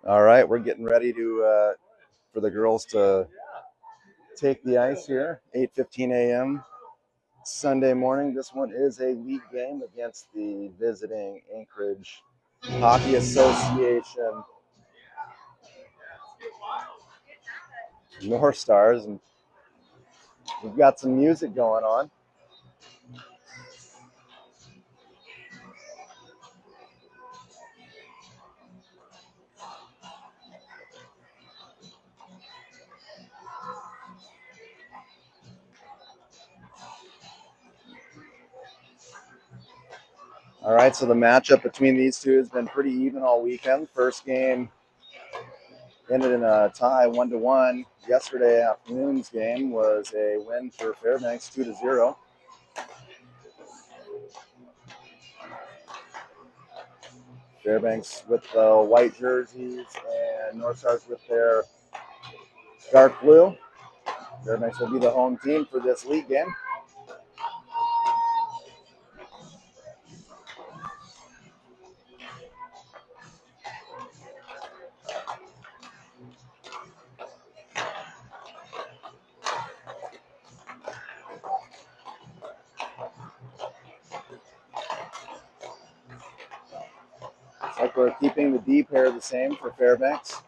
All right, we're getting ready to for the girls to take the ice here. 8:15 a.m. Sunday morning. This one is a league game against the visiting Anchorage Hockey Association North Stars, and we've got some music going on. All right, so the matchup between these two has been pretty even all weekend. First game ended in a tie, 1-1. Yesterday afternoon's game was a win for Fairbanks, 2-0. Fairbanks with the white jerseys and North Stars with their dark blue. Fairbanks will be the home team for this league game. Looks like we're keeping the D pair the same for Fairbanks.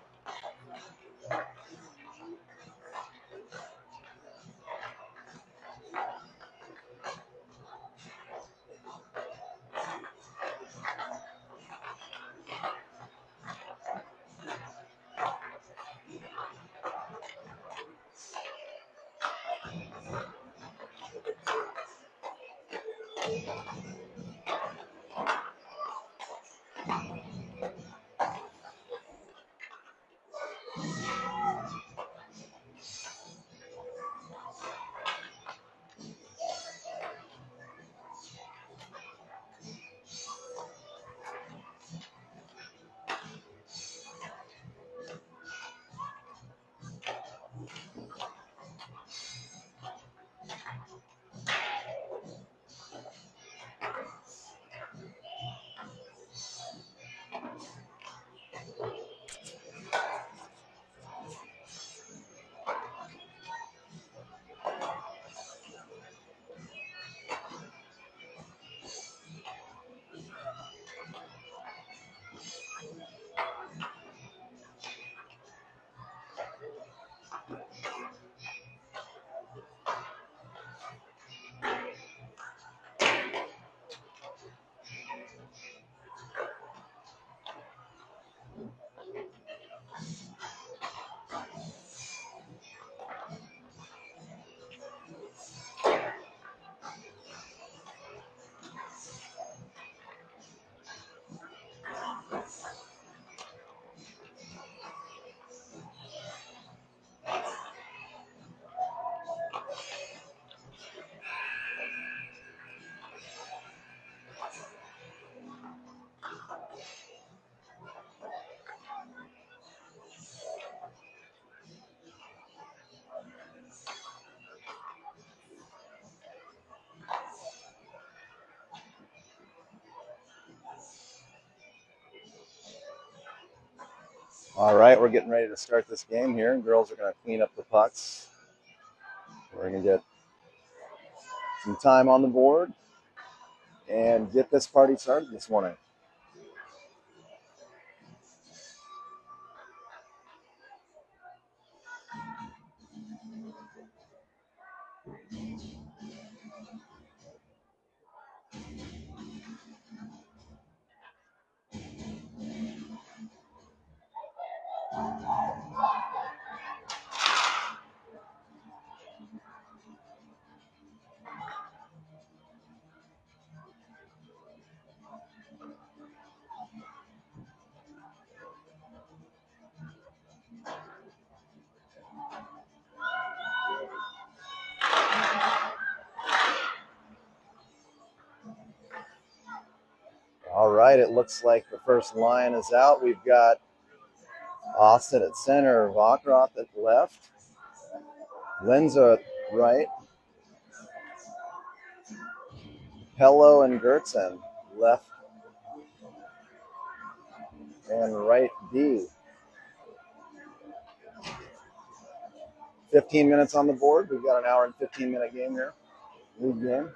All right, we're getting ready to start this game here. Girls are going to clean up the pucks. We're going to get some time on the board and get this party started this morning. All right, it looks like the first line is out. We've got Austin at center, Vokroth at left, Lenza at right, Pello and Gertzen left and right D. 15 minutes on the board. We've got an hour and 15-minute game here. League game.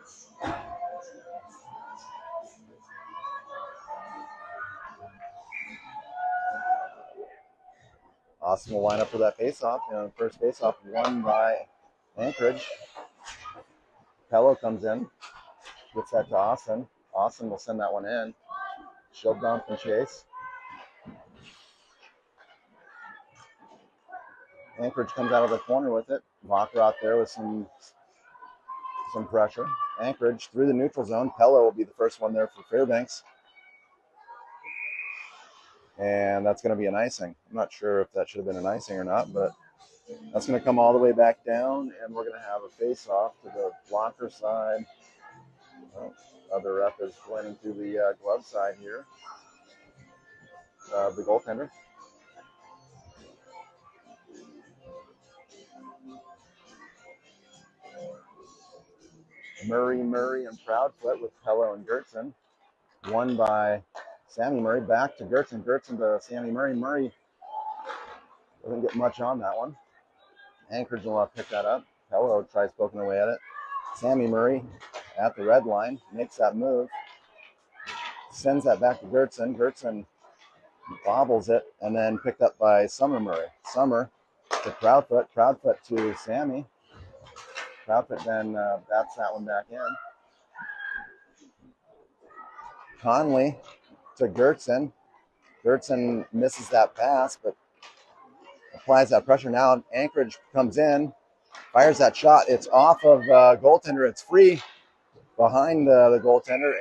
Austin will line up for that face-off. First face-off won by Anchorage. Pello comes in, gets that to Austin. Austin will send that one in. Shoved down from Chase. Anchorage comes out of the corner with it. Walker out there with some pressure. Anchorage through the neutral zone. Pello will be the first one there for Fairbanks. And that's going to be an icing. I'm not sure if that should have been an icing or not, but that's going to come all the way back down, and we're going to have a face-off to the blocker side. Other ref is pointing to the glove side here. The goaltender. Murray, and Proudfoot with Pello and Gertson. Won by Sammy Murray. Back to Gertson. Gertson to Sammy Murray. Murray doesn't get much on that one. Anchorage will pick that up. Pello tries poking away at it. Sammy Murray at the red line. Makes that move. Sends that back to Gertson. Gertson bobbles it and then picked up by Summer Murray. Summer to Proudfoot. Proudfoot to Sammy. Proudfoot then bats that one back in. Conley to Gertson. Gertson misses that pass, but applies that pressure. Now Anchorage comes in, fires that shot. It's off of goaltender. It's free behind the goaltender,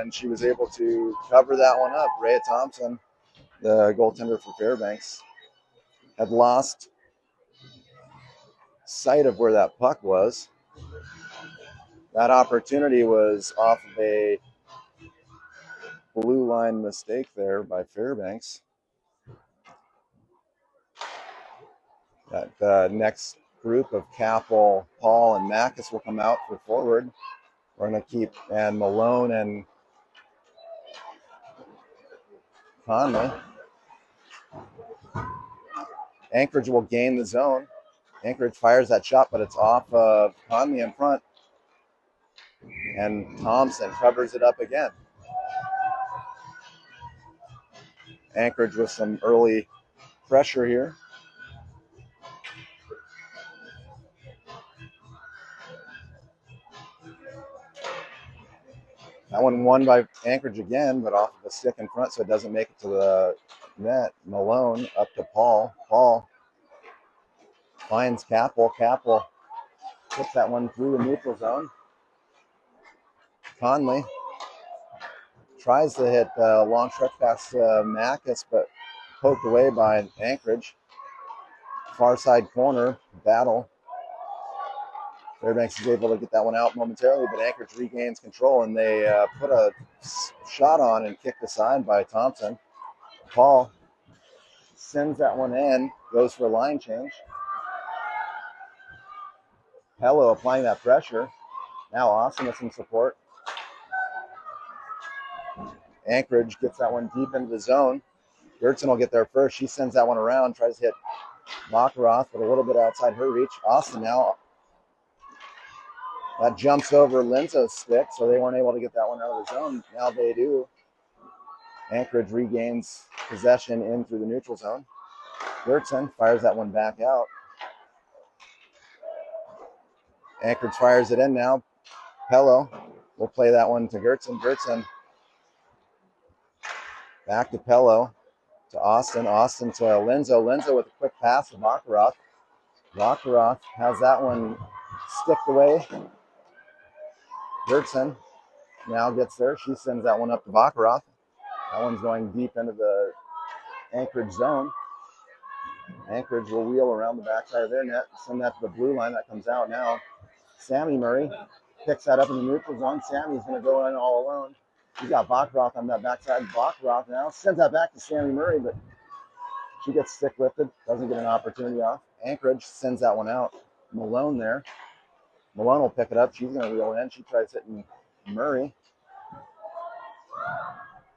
and she was able to cover that one up. Rhea Thompson, the goaltender for Fairbanks, had lost sight of where that puck was. That opportunity was off of a blue line mistake there by Fairbanks. That next group of Capel, Paul, and Mackus will come out for forward. We're going to keep, and Malone and Conley. Anchorage will gain the zone. Anchorage fires that shot, but it's off of Conley in front. And Thompson covers it up again. Anchorage with some early pressure here. That one won by Anchorage again, but off of a stick in front, so it doesn't make it to the net. Malone up to Paul. Paul finds Capel. Capel puts that one through the neutral zone. Conley tries to hit a long stretch past Mackus, but poked away by Anchorage. Far side corner battle. Fairbanks is able to get that one out momentarily, but Anchorage regains control, and they put a shot on and kicked aside by Thompson. Paul sends that one in, goes for a line change. Pello applying that pressure. Now Austin with some support. Anchorage gets that one deep into the zone. Gertson will get there first. She sends that one around, tries to hit Makaroff, but a little bit outside her reach. Austin now. That jumps over Linzo's stick, so they weren't able to get that one out of the zone. Now they do. Anchorage regains possession in through the neutral zone. Gertson fires that one back out. Anchorage fires it in now. Pello will play that one to Gertson. Gertson back to Pello, to Austin. Austin to Linzo. Linzo with a quick pass to Makaroff. Makaroff has that one sticked away. Gertson now gets there. She sends that one up to Makaroff. That one's going deep into the Anchorage zone. Anchorage will wheel around the backside of their net, send that to the blue line. That comes out now. Sammy Murray picks that up in the neutral zone. Sammy's going to go in all alone. You got Baccarat on that backside. Baccarat now sends that back to Sammy Murray, but she gets stick lifted, doesn't get an opportunity off. Anchorage sends that one out. Malone there. Malone will pick it up. She's going to wheel in. She tries hitting Murray.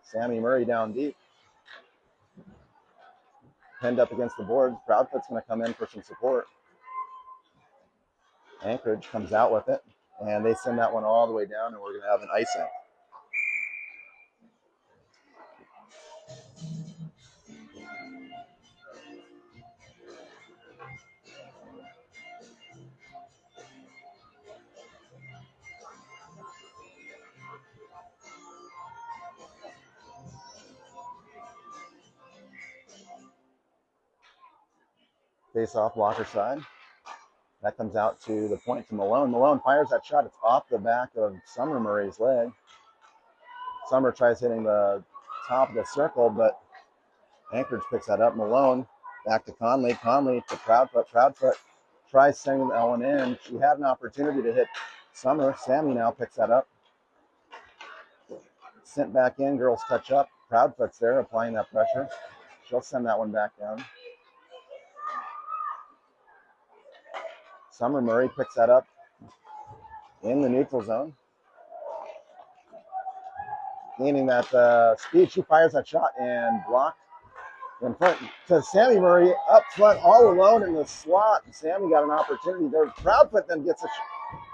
Sammy Murray down deep. Pinned up against the boards. Proudfoot's going to come in for some support. Anchorage comes out with it, and they send that one all the way down, and we're going to have an icing. Face off blocker side. That comes out to the point to Malone. Malone fires that shot. It's off the back of Summer Murray's leg. Summer tries hitting the top of the circle, but Anchorage picks that up. Malone back to Conley. Conley to Proudfoot. Proudfoot tries sending that one in. She had an opportunity to hit Summer. Sammy now picks that up. Sent back in. Girls touch up. Proudfoot's there applying that pressure. She'll send that one back down. Summer Murray picks that up in the neutral zone. Gaining that speed, she fires that shot and blocked in front to Sammy Murray up front, all alone in the slot. Sammy got an opportunity there. Proudfoot then gets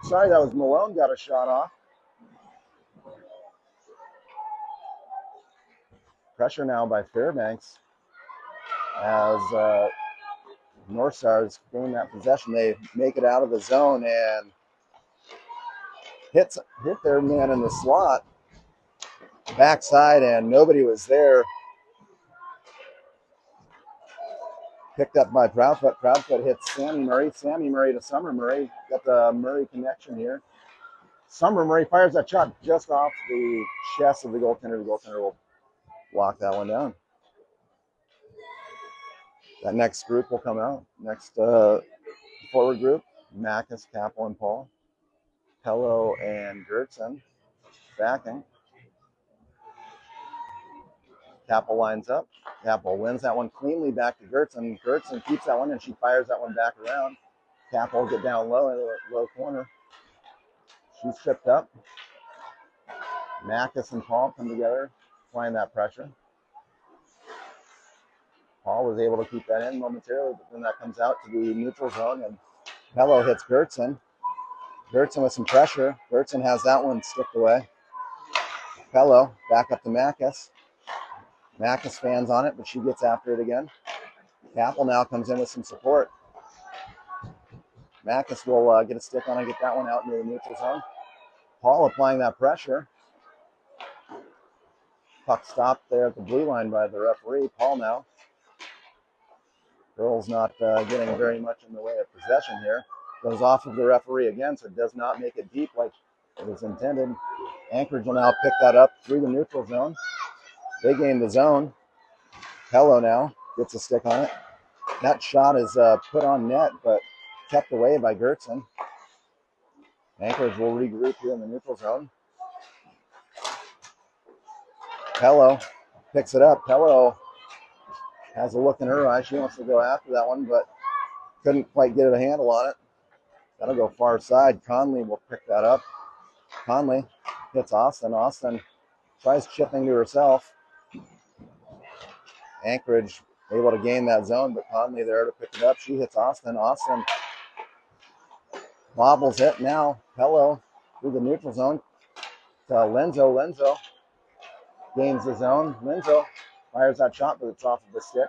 sorry, that was Malone, got a shot off. Pressure now by Fairbanks as North Stars gain that possession. They make it out of the zone and hit their man in the slot. Backside, and nobody was there. Picked up by Proudfoot. Proudfoot hits Sammy Murray. Sammy Murray to Summer Murray. Got the Murray connection here. Summer Murray fires that shot just off the chest of the goaltender. The goaltender will block that one down. That next group will come out. Next forward group, Mackus, Capel, and Paul. Pello and Gertson backing. Capel lines up. Capel wins that one cleanly back to Gertson. Gertson keeps that one, and she fires that one back around. Capel get down low in the low corner. She's tripped up. Mackus and Paul come together, applying that pressure. Paul was able to keep that in momentarily, but then that comes out to the neutral zone, and Pello hits Gertson. Gertson with some pressure. Gertson has that one sticked away. Pello back up to Mackus. Mackus fans on it, but she gets after it again. Capel now comes in with some support. Mackus will get a stick on and get that one out into the neutral zone. Paul applying that pressure. Puck stopped there at the blue line by the referee. Paul now. Girls not getting very much in the way of possession here. Goes off of the referee again, so it does not make it deep like it was intended. Anchorage will now pick that up through the neutral zone. They gain the zone. Pello now gets a stick on it. That shot is put on net, but kept away by Gertson. Anchorage will regroup here in the neutral zone. Pello picks it up. Pello has a look in her eye. She wants to go after that one, but couldn't quite get a handle on it. That'll go far side. Conley will pick that up. Conley hits Austin. Austin tries chipping to herself. Anchorage able to gain that zone, but Conley there to pick it up. She hits Austin. Austin wobbles it. Now Pello through the neutral zone to Lenzo. Lenzo gains the zone. Lenzo fires that shot, but it's off of the stick.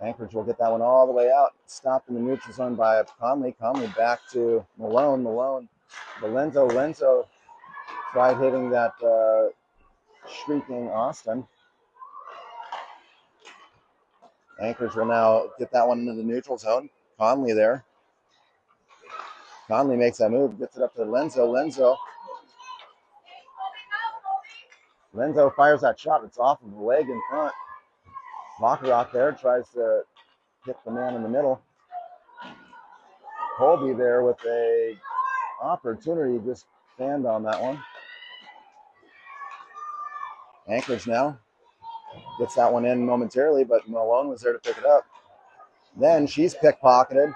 Anchorage will get that one all the way out. Stopped in the neutral zone by Conley. Conley back to Malone. Malone to Lenzo. Lenzo tried hitting that shrieking Austin. Anchorage will now get that one into the neutral zone. Conley there. Conley makes that move, gets it up to Lenzo. Lenzo fires that shot. It's off of the leg in front. Makarov there tries to hit the man in the middle. Colby there with a opportunity, just fanned on that one. Anchorage now gets that one in momentarily, but Malone was there to pick it up. Then she's pickpocketed.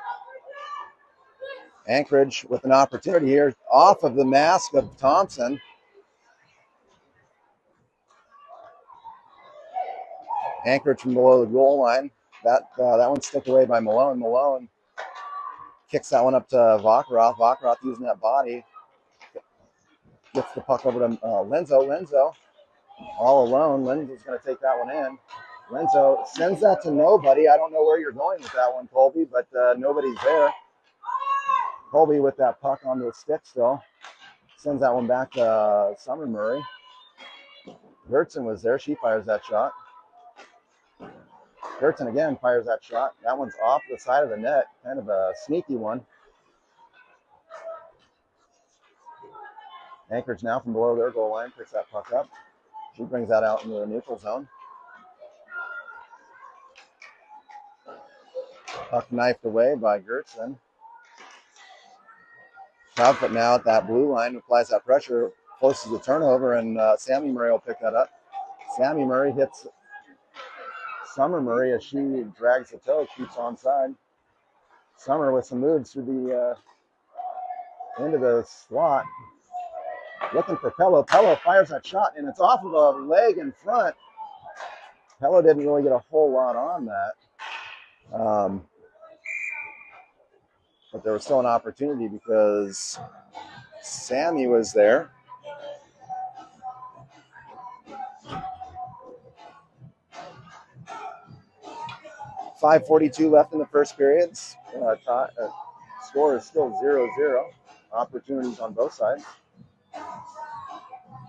Anchorage with an opportunity here off of the mask of Thompson. Anchorage from below the goal line. That one stick away by Malone. Malone kicks that one up to Vakarov. Vakarov using that body. Gets the puck over to Lenzo. Lenzo all alone. Lenzo's going to take that one in. Lenzo sends that to nobody. I don't know where you're going with that one, Colby, but nobody's there. Colby with that puck on the stick still. Sends that one back to Summer Murray. Gertzen was there. She fires that shot. Gertzen again fires that shot. That one's off the side of the net. Kind of a sneaky one. Anchorage now from below their goal line picks that puck up. She brings that out into the neutral zone. Puck knifed away by Gertzen. Proudfoot now at that blue line applies that pressure, forces the turnover, and Sammy Murray will pick that up. Sammy Murray hits Summer Murray as she drags the toe, keeps onside. Summer with some moves through the into the slot. Looking for Pello. Pello fires that shot, and it's off of a leg in front. Pello didn't really get a whole lot on that. But there was still an opportunity because Sammy was there. .5:42 left in the first period. Score is still 0-0. Opportunities on both sides.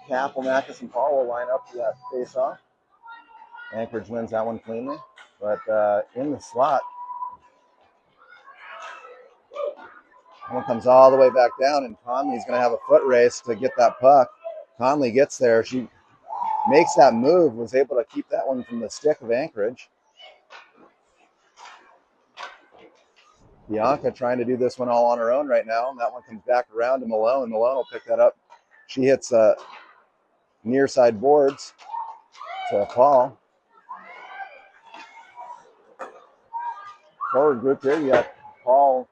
Capel, Mackus, and Paul will line up for that face-off. Anchorage wins that one cleanly. But in the slot, one comes all the way back down, and Conley's going to have a foot race to get that puck. Conley gets there. She makes that move, was able to keep that one from the stick of Anchorage. Bianca trying to do this one all on her own right now. That one comes back around to Malone. Malone will pick that up. She hits near side boards to Paul. Forward group here, you got Paul,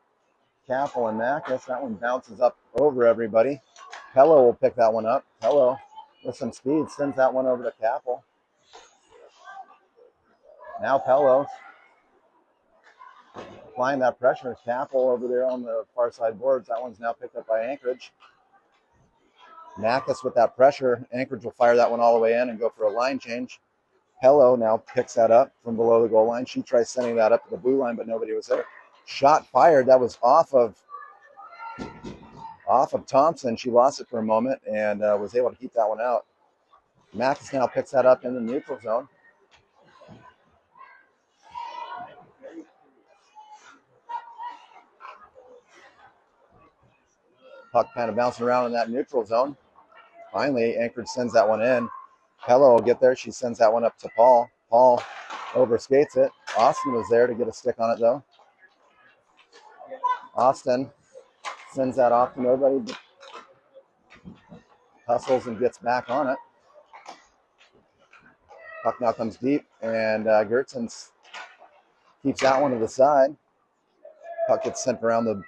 Capel, and Mackus. That one bounces up over everybody. Pello will pick that one up. Pello with some speed sends that one over to Capel. Now Pello applying that pressure. Capel over there on the far side boards. That one's now picked up by Anchorage. Mackus with that pressure. Anchorage will fire that one all the way in and go for a line change. Pello now picks that up from below the goal line. She tries sending that up to the blue line, but nobody was there. Shot fired. That was off of Thompson. She lost it for a moment and was able to keep that one out. Mackus now picks that up in the neutral zone. Puck kind of bouncing around in that neutral zone. Finally, Anchorage sends that one in. Pello will get there. She sends that one up to Paul. Paul overskates it. Austin was there to get a stick on it, though. Austin sends that off to nobody. Hustles and gets back on it. Puck now comes deep, and Gertzen keeps that one to the side. Puck gets sent around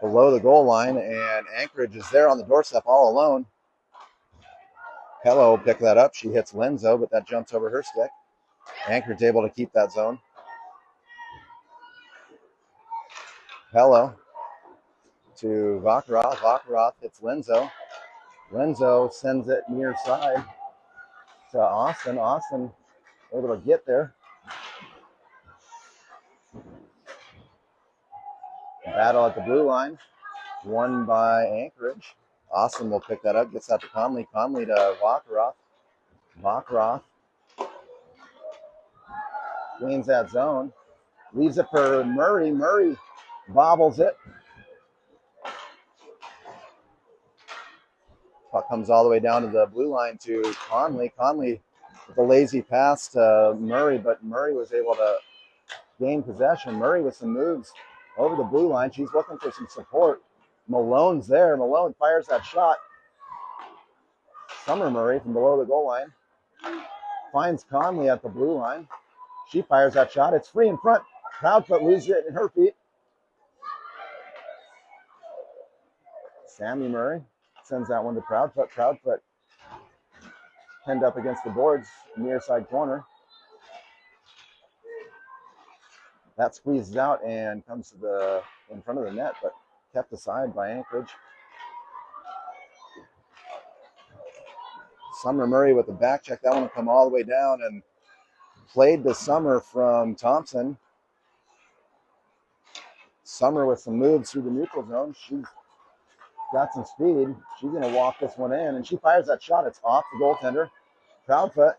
below the goal line, and Anchorage is there on the doorstep all alone. Pello will pick that up. She hits Lenzo, but that jumps over her stick. Anchorage able to keep that zone. Pello to Vakarov. Vakarov hits Lenzo. Lenzo sends it near side to Austin. Austin able to get there. Battle at the blue line. Won by Anchorage. Austin will pick that up. Gets that to Conley. Conley to Vakarov. Vakarov gains that zone. Leaves it for Murray. Murray bobbles it. Puck comes all the way down to the blue line to Conley. Conley with a lazy pass to Murray, but Murray was able to gain possession. Murray with some moves over the blue line. She's looking for some support. Malone's there. Malone fires that shot. Summer Murray from below the goal line finds Conley at the blue line. She fires that shot. It's free in front. Proudfoot loses it in her feet. Sammy Murray sends that one to Proudfoot. Proudfoot pinned up against the boards, near side corner. That squeezes out and comes to the in front of the net, but kept aside by Anchorage. Summer Murray with the back check. That one will come all the way down and played to Summer from Thompson. Summer with some moves through the neutral zone. She's got some speed. She's going to walk this one in, and she fires that shot. It's off the goaltender. Proudfoot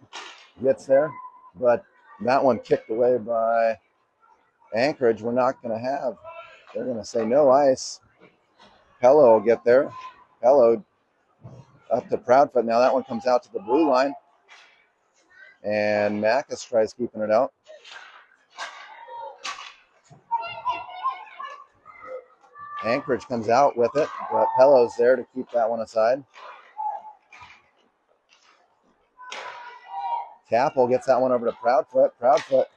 gets there, but that one kicked away by Anchorage. We're not going to have. They're going to say no ice. Pello will get there. Pello up to Proudfoot. Now that one comes out to the blue line, and Mackus tries keeping it out. Anchorage comes out with it, but Pello's there to keep that one aside. Capel gets that one over to Proudfoot. Proudfoot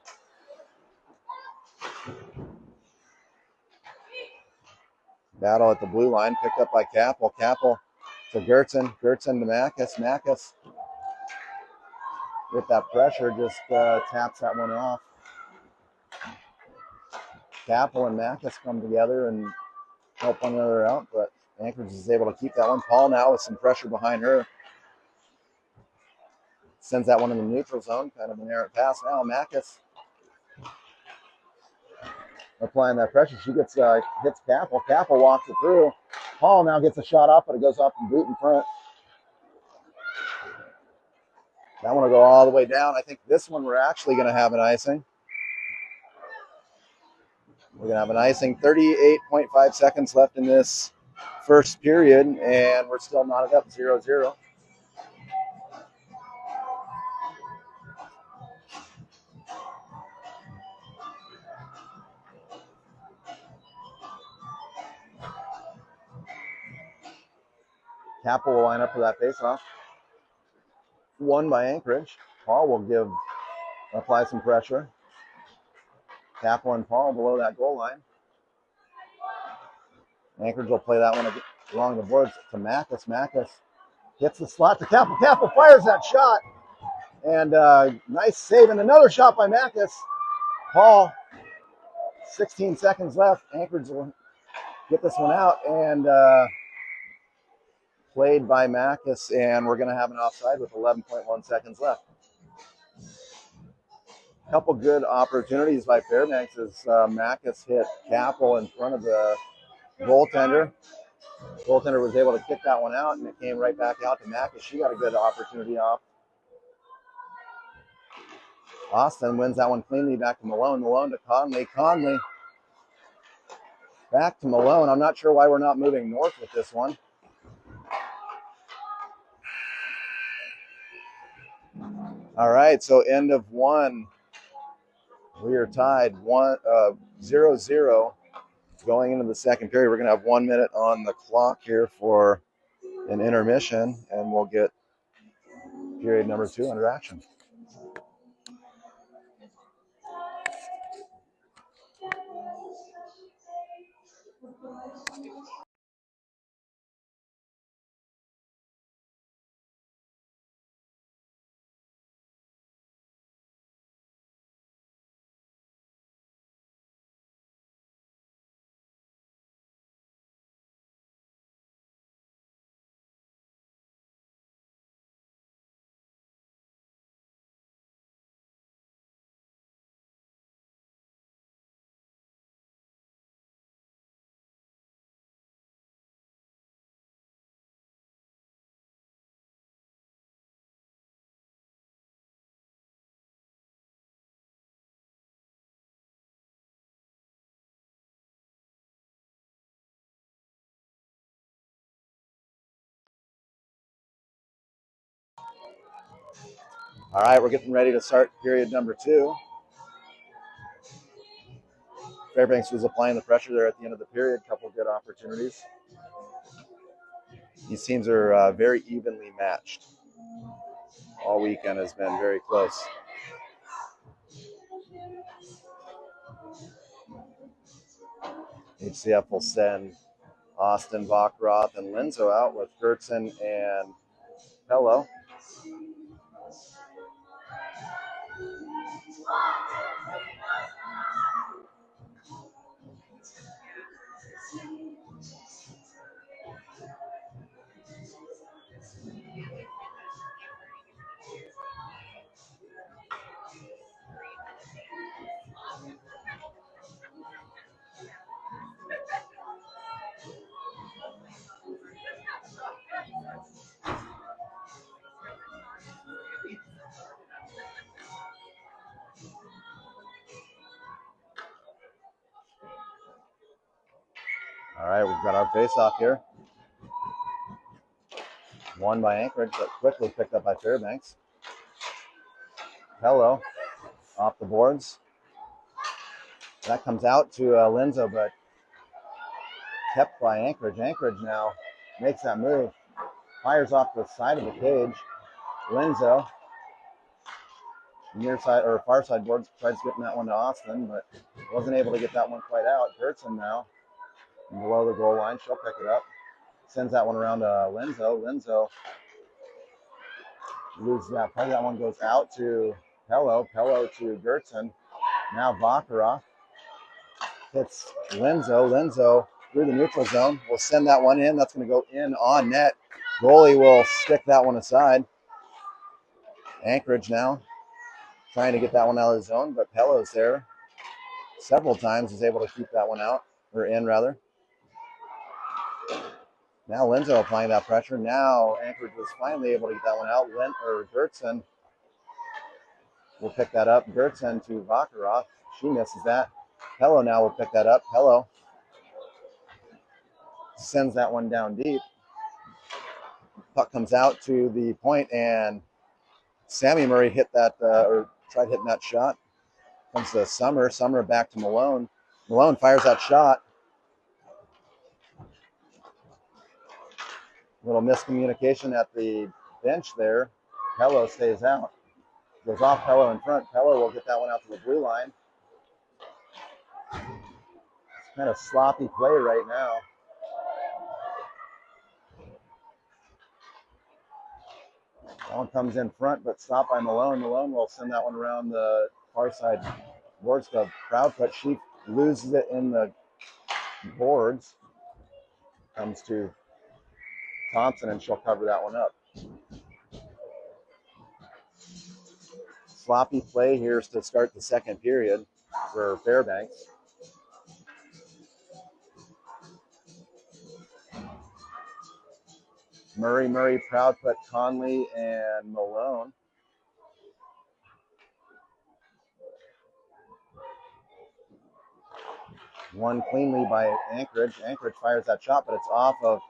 battle at the blue line, picked up by Capel. Capel to Gertzen. Gertzen to Mackus. Mackus with that pressure just taps that one off. Capel and Mackus come together and help one another out, but Anchorage is able to keep that one. Paul now with some pressure behind her. Sends that one in the neutral zone, kind of an errant pass now. Mackus applying that pressure. She gets hits Capel. Capel walks it through. Paul now gets a shot off, but it goes off the boot in front. That one will go all the way down. I think this one we're actually going to have an icing. We're going to have an icing. 38.5 seconds left in this first period, and we're still knotted up 0-0. Capel will line up for that faceoff. Won by Anchorage. Paul will apply some pressure. Capel and Paul below that goal line. Anchorage will play that one along the boards to Mackus. Mackus hits the slot to Capel. Capel fires that shot. And nice save. And another shot by Mackus. Paul, 16 seconds left. Anchorage will get this one out. And played by Mackus. And we're going to have an offside with 11.1 seconds left. A couple good opportunities by Fairbanks as Mackus hit Capel in front of the goaltender. Goaltender was able to kick that one out, and it came right back out to Mackus. She got a good opportunity off. Austin wins that one cleanly back to Malone. Malone to Conley. Conley back to Malone. I'm not sure why we're not moving north with this one. All right, so end of one. We are tied 0-0 going into the second period. We're going to have 1 minute on the clock here for an intermission, and we'll get period number 2 under action. All right, we're getting ready to start period number 2. Fairbanks was applying the pressure there at the end of the period. Couple good opportunities. These teams are very evenly matched. All weekend has been very close. HCF will send Austin, Bachroth, and Linzo out with Gertzen and Pello. All right, we've got our face-off here. Won by Anchorage, but quickly picked up by Fairbanks. Pello off the boards. That comes out to Linzo, but kept by Anchorage. Anchorage now makes that move. Fires off the side of the cage. Linzo, near side or far side boards, tries getting that one to Austin, but wasn't able to get that one quite out. Gertson now below the goal line. She'll pick it up. Sends that one around to Linzo. Linzo loses that play. That one goes out to Pello. Pello to Gertson. Now Vakarov hits Linzo. Linzo through the neutral zone. We'll send that one in. That's going to go in on net. Goalie will stick that one aside. Anchorage now trying to get that one out of the zone, but Pello's there several times, is able to keep that one out, or in rather. Now Linzo applying that pressure. Now Anchorage was finally able to get that one out. Gertson will pick that up. Gertson to Vakarov. She misses that. Pello now will pick that up. Pello sends that one down deep. Puck comes out to the point, and Sammy Murray hit that, or tried hitting that shot. Comes to Summer. Summer back to Malone. Malone fires that shot. A little miscommunication at the bench there. Pello stays out. Goes off Pello in front. Pello will get that one out to the blue line. It's kind of sloppy play right now. That one comes in front, but stopped by Malone. Malone will send that one around the far side boards to Proudfoot. She loses it in the boards. Comes to Thompson, and she'll cover that one up. Sloppy play here to start the second period for Fairbanks. Murray, Proudfoot, Conley, and Malone. One cleanly by Anchorage. Anchorage fires that shot, but it's off of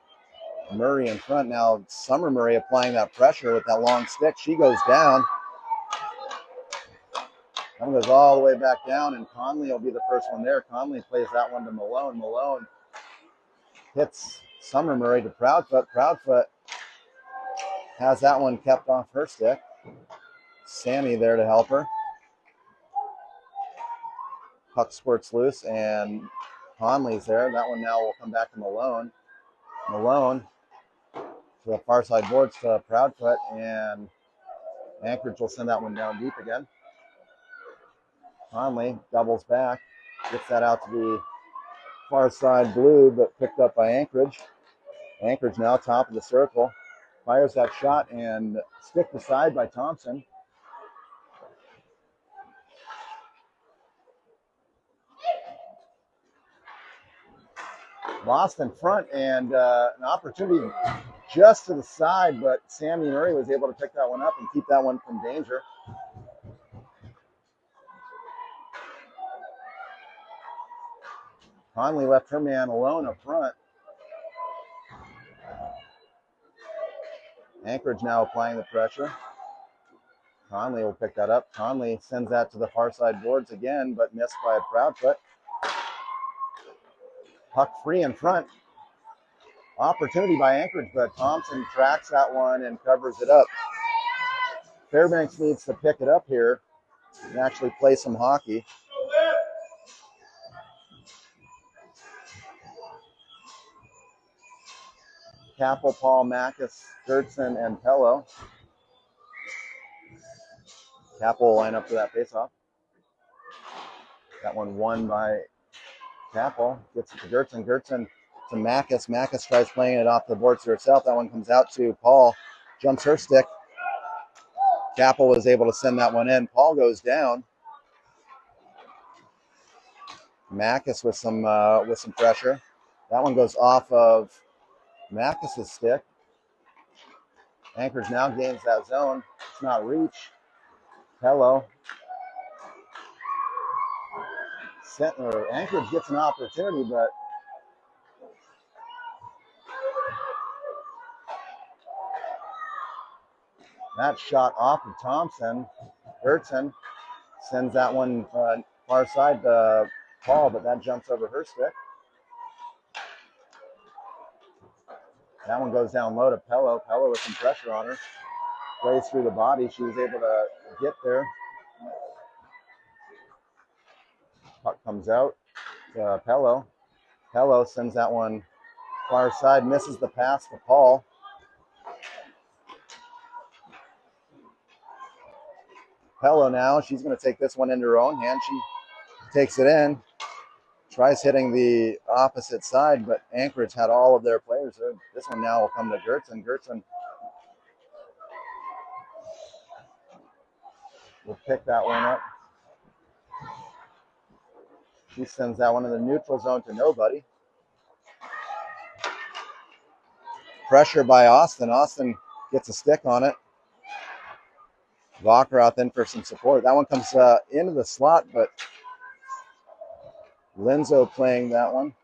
Murray in front. Now Summer Murray applying that pressure with that long stick. She goes down. That one goes all the way back down, and Conley will be the first one there. Conley plays that one to Malone. Malone hits Summer Murray to Proudfoot. Proudfoot has that one kept off her stick. Sammy there to help her. Puck squirts loose, and Conley's there. That one now will come back to Malone. Malone to the far side boards to Proudfoot, and Anchorage will send that one down deep again. Conley doubles back, gets that out to the far side blue, but picked up by Anchorage. Anchorage now top of the circle. Fires that shot and sticked aside by Thompson. Lost in front, and an opportunity just to the side, but Sammy Murray was able to pick that one up and keep that one from danger. Conley left her man alone up front. Anchorage now applying the pressure. Conley will pick that up. Conley sends that to the far side boards again, but missed by Proudfoot. Puck free in front. Opportunity by Anchorage, but Thompson tracks that one and covers it up. Fairbanks needs to pick it up here and actually play some hockey. Capel, Paul, Mackus, Gertson, and Pello. Capel will line up for that faceoff. That one won by Capel. Gets it to Gertson. Gertson to Mackus. Mackus tries playing it off the boards to herself. That one comes out to Paul. Jumps her stick. Capel was able to send that one in. Paul goes down. Mackus with some pressure. That one goes off of Mackus' stick. Anchorage now gains that zone. It's not reach. Pello. Anchorage gets an opportunity, but That shot off of Thompson. Gertson sends that one far side to Paul, but that jumps over her stick. That one goes down low to Pello. Pello with some pressure on her. Plays through the body. She was able to get there. Puck comes out to Pello. Pello sends that one far side, misses the pass to Paul. Pello now, she's going to take this one into her own hand. She takes it in, tries hitting the opposite side, but Anchorage had all of their players there. This one now will come to Gertson. Gertson will pick that one up. She sends that one in the neutral zone to nobody. Pressure by Austin. Austin gets a stick on it. Vacheroth in for some support. That one comes into the slot, but Linzo playing that one.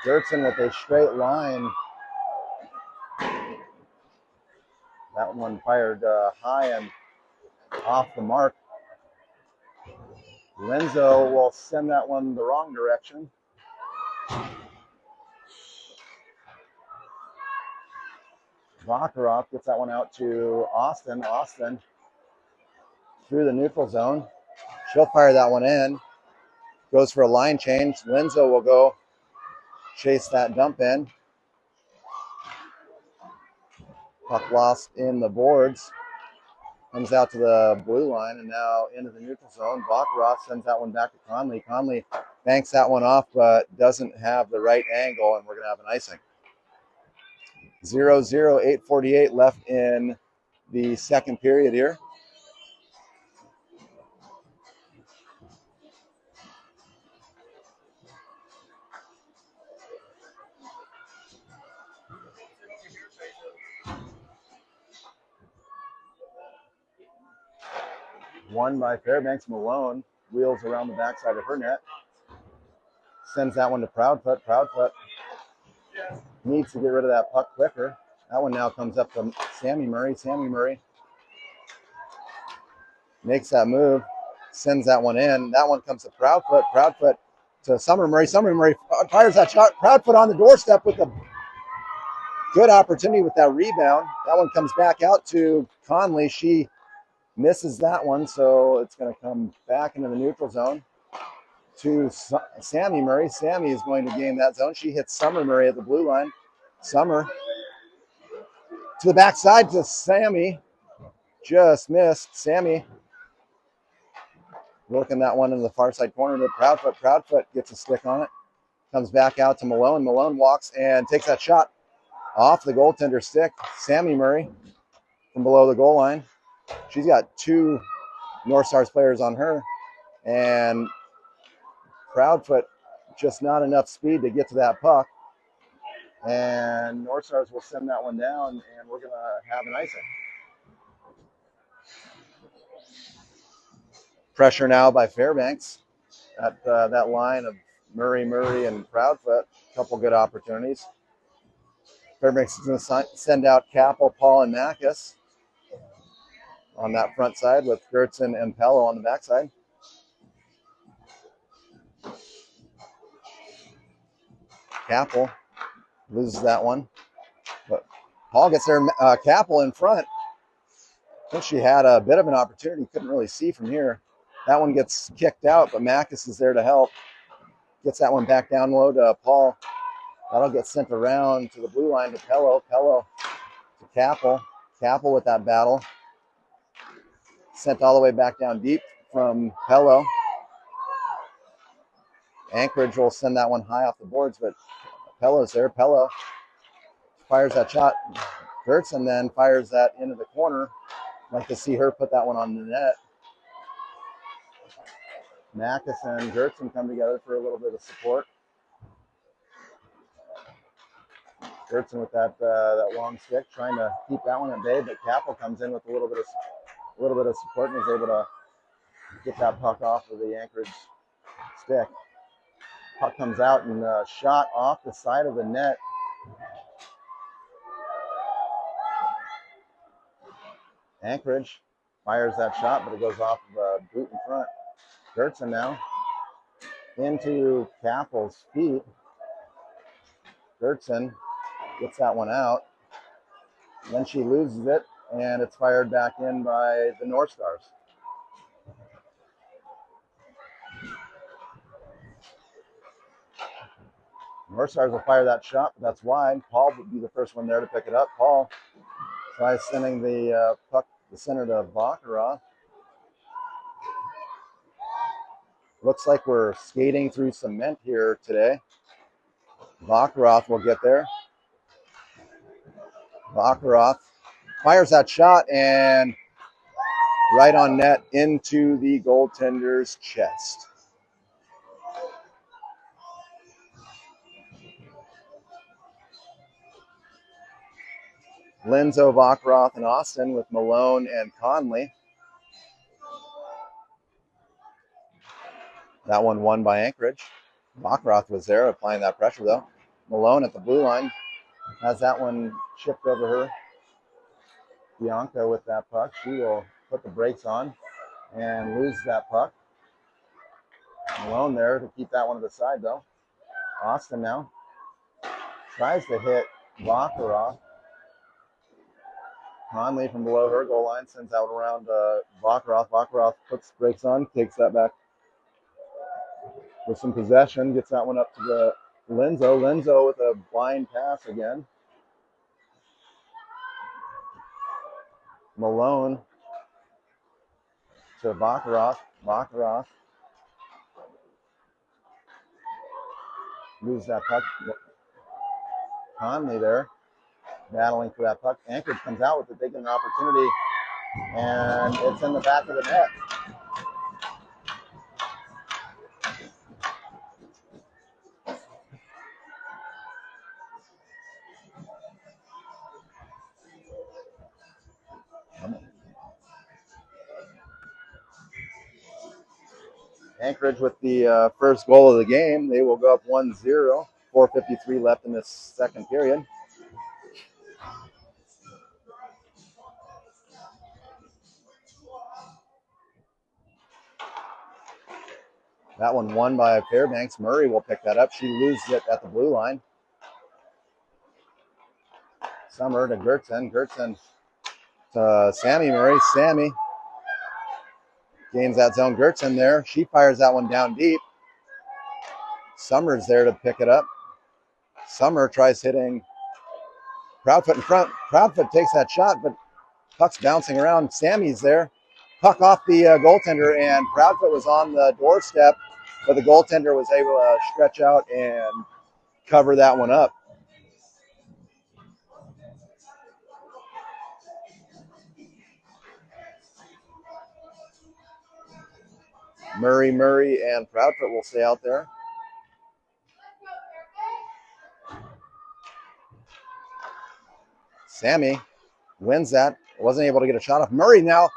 Gertson with a straight line. That one fired high and off the mark. Linzo will send that one the wrong direction. Vacheroth gets that one out to Austin. Austin through the neutral zone. She'll fire that one in. Goes for a line change. Linzo will go chase that dump in. Puck lost in the boards. Comes out to the blue line and now into the neutral zone. Vacheroth sends that one back to Conley. Conley banks that one off but doesn't have the right angle, and we're going to have an icing. 0-0, 8:48 left in the second period here. Won by Fairbanks. Malone wheels around the backside of her net. Sends that one to Proudfoot. Proudfoot needs to get rid of that puck quicker. That one now comes up to Sammy Murray. Sammy Murray makes that move, sends that one in. That one comes to Proudfoot. Proudfoot to Summer Murray. Summer Murray fires that shot. Proudfoot on the doorstep with a good opportunity with that rebound. That one comes back out to Conley. She misses that one, so it's going to come back into the neutral zone to Sammy Murray. Sammy is going to gain that zone. She hits Summer Murray at the blue line. Summer to the backside to Sammy. Just missed. Sammy working that one in the far side corner to Proudfoot. Proudfoot gets a stick on it. Comes back out to Malone. Malone walks and takes that shot off the goaltender stick. Sammy Murray from below the goal line. She's got two North Stars players on her, and Proudfoot just not enough speed to get to that puck. And North Stars will send that one down, and we're going to have an icing. Pressure now by Fairbanks at that line of Murray, and Proudfoot. A couple good opportunities. Fairbanks is going to send out Capel, Paul, and Mackus on that front side with Gertson and Pello on the backside. Capel loses that one, but Paul gets there. Capel in front. I think she had a bit of an opportunity. Couldn't really see from here. That one gets kicked out, but Mackus is there to help. Gets that one back down low to Paul. That'll get sent around to the blue line to Pello. Pello to Capel. Capel with that battle. Sent all the way back down deep from Pello. Anchorage will send that one high off the boards, but Pello's there. Pello fires that shot. Gertson then fires that into the corner. Like to see her put that one on the net. Mackus and Gertson come together for a little bit of support. Gertson with that long stick, trying to keep that one at bay, but Capel comes in with a little bit of support and is able to get that puck off of the Anchorage stick. Puck comes out and shot off the side of the net. Anchorage fires that shot, but it goes off of a boot in front. Gertson now into Kappel's feet. Gertson gets that one out. Then she loses it, and it's fired back in by the North Stars. North Stars will fire that shot, but that's wide. Paul would be the first one there to pick it up. Paul tries sending the puck the center to Vakarov. Looks like we're skating through cement here today. Vakarov will get there. Vakarov fires that shot and right on net into the goaltender's chest. Lenzo, Vakarov, and Austin with Malone and Conley. That one won by Anchorage. Vakarov was there applying that pressure though. Malone at the blue line has that one chipped over her. Bianca with that puck. She will put the brakes on and lose that puck. Malone there to keep that one to the side though. Austin now tries to hit Vakarov. Conley from below her goal line sends out around Vakarov. Vakarov puts brakes on, takes that back with some possession, gets that one up to the Lenzo. Lenzo with a blind pass again. Malone to Vakarov. Vakarov loses that puck. Conley there battling for that puck. Anchorage comes out with it, taking an opportunity, and it's in the back of the net. Anchorage with the first goal of the game. They will go up 1-0. 4:53 left in this second period. That one won by Fairbanks. Murray will pick that up. She loses it at the blue line. Summer to Gertson. Gertson to Sammy Murray. Sammy gains that zone. Gertson there. She fires that one down deep. Summer's there to pick it up. Summer tries hitting Proudfoot in front. Proudfoot takes that shot, but puck's bouncing around. Sammy's there. Puck off the goaltender, and Proudfoot was on the doorstep, but the goaltender was able to stretch out and cover that one up. Murray, and Proudfoot will stay out there. Sammy wins that. Wasn't able to get a shot off. Murray now.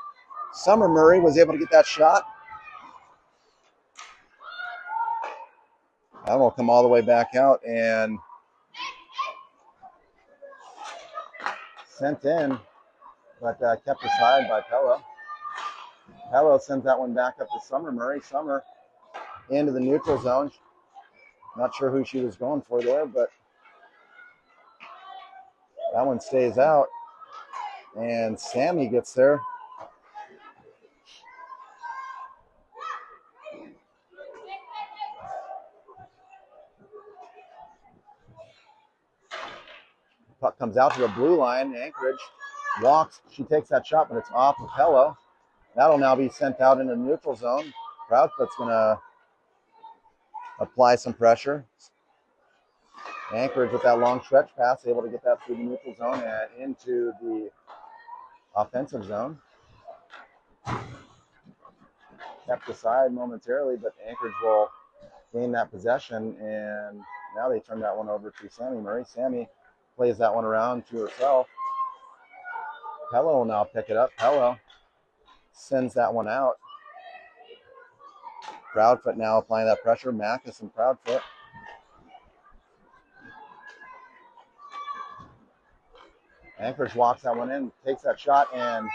Summer Murray was able to get that shot. That will come all the way back out and sent in, but kept aside by Pello. Pello sends that one back up to Summer Murray. Summer into the neutral zone. Not sure who she was going for there, but that one stays out. And Sammy gets there. Puck comes out to the blue line. Anchorage walks. She takes that shot, but it's off of Pello. That'll now be sent out into the neutral zone. Proudfoot's going to apply some pressure. Anchorage with that long stretch pass, able to get that through the neutral zone and into the offensive zone. Kept aside momentarily, but Anchorage will gain that possession, and now they turn that one over to Sammy Murray. Sammy plays that one around to herself. Pello will now pick it up. Pello sends that one out. Proudfoot now applying that pressure. Mackus and Proudfoot. Anchorage walks that one in, takes that shot, and